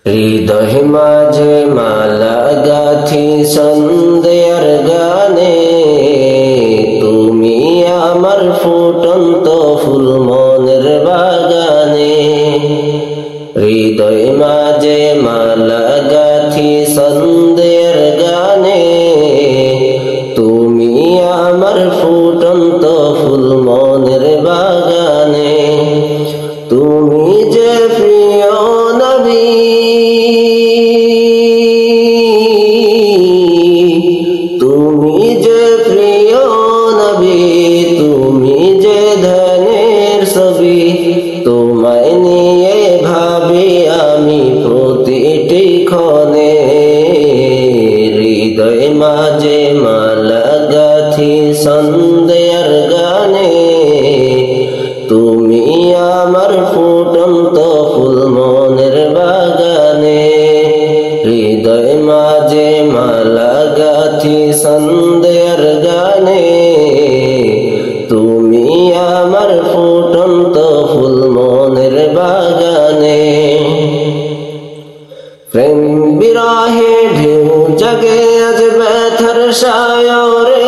হৃদয় মাঝে মালা গাথি সন্ধ্যার গানে, তুমি আমার ফুটন্ত ফুল মনের বাগানে। হৃদয় মাঝে মালা গাথি সন্ধ্যার গানে, তুমি আমার ফুটন্ত ফুল মনের বাগানে। তুমি যে প্রিয় নবী, তুমি যে প্রিয় নবী, তুমি যে ধ্যানের ছবি, তোমায় নিয়ে ভাবি আমি প্রতিটি ক্ষণে। হৃদয় মাঝে মালা গাথি সন্ধ্যার গানে, তুমি আমার ফুটন্ত ফুল মনের বাগানে। হৃদয় মাঝে মালা গাথি সন্ধ্যার গানে, তুমি আমার ফুটন্ত ফুল মনের বাগানে। প্রেম বিরহে ঢেউ জাগে আজ ব্যথার সায়রে,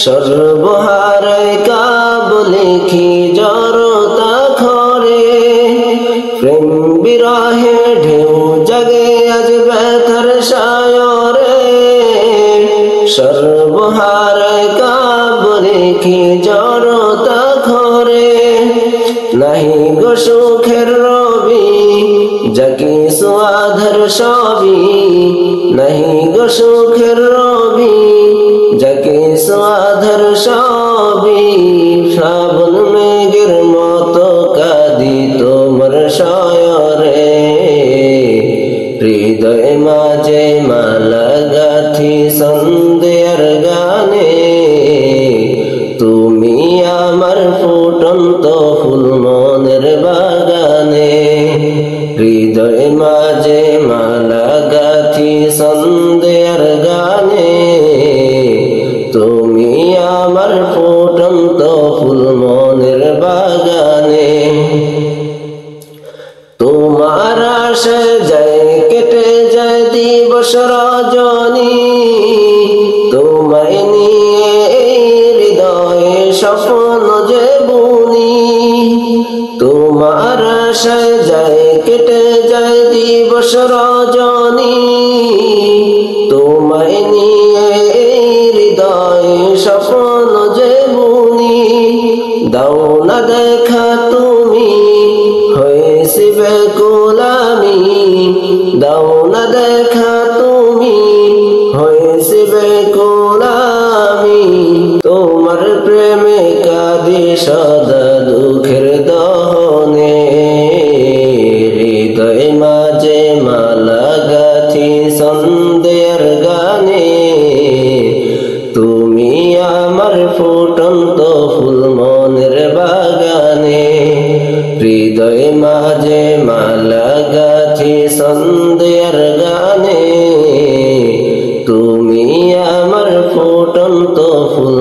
সর্বহারায় কাব লিখি জড়তা খরে। প্রেম বিরহে ঢেউ জাগে আজ ব্যথার সায়রে, সর্বহারায় কাব লিখি জড়তা খরে। নাহি গো সুখের রবি যাকে সুয়াধার সবই, নাহি গো সুখের রবি যাকে সুয়াধার সবই। শ্রাবণ মেঘের মতো কাঁদি তোমার শয়রে। হৃদয় মাঝে মালা গাথি সন্ধ্যার গানে, তুমি আমার ফুটন্ত ফুল মনের বাগানে। হৃদয় মাঝে মালা গাথি সন্ধ্যার গানে, তুমি আমার ফুটন্ত ফুল মনের বাগানে। তোমার আশায় যায় কেটে যায় দিবস রজনী, তোমায় নিয়ে হৃদয়ে স্বপ্ন যে বুনি। তোমার আশায় যায় কেটে যায় দিবস রজনী, তোমায় নিয়ে হৃদয়ে স্বপ্ন যে বুনি। দাও না দেখা তুমি হয়েছি ব্যাকুল আমি, দাও না দেখা তুমি হয়েছি ব্যাকুল আমি। তোমার প্রেমে কাঁদি সদা দুঃখের দহনে। হৃদয় মাঝে মালা গাথি সন্ধ্যার গানে, তুমি আমার ফুটন্ত ফুল মনের বাগানে। হৃদয় মাঝে মালা গাথি সন্ধ্যার গানে, তুমি আমার ফুটন্ত ফুল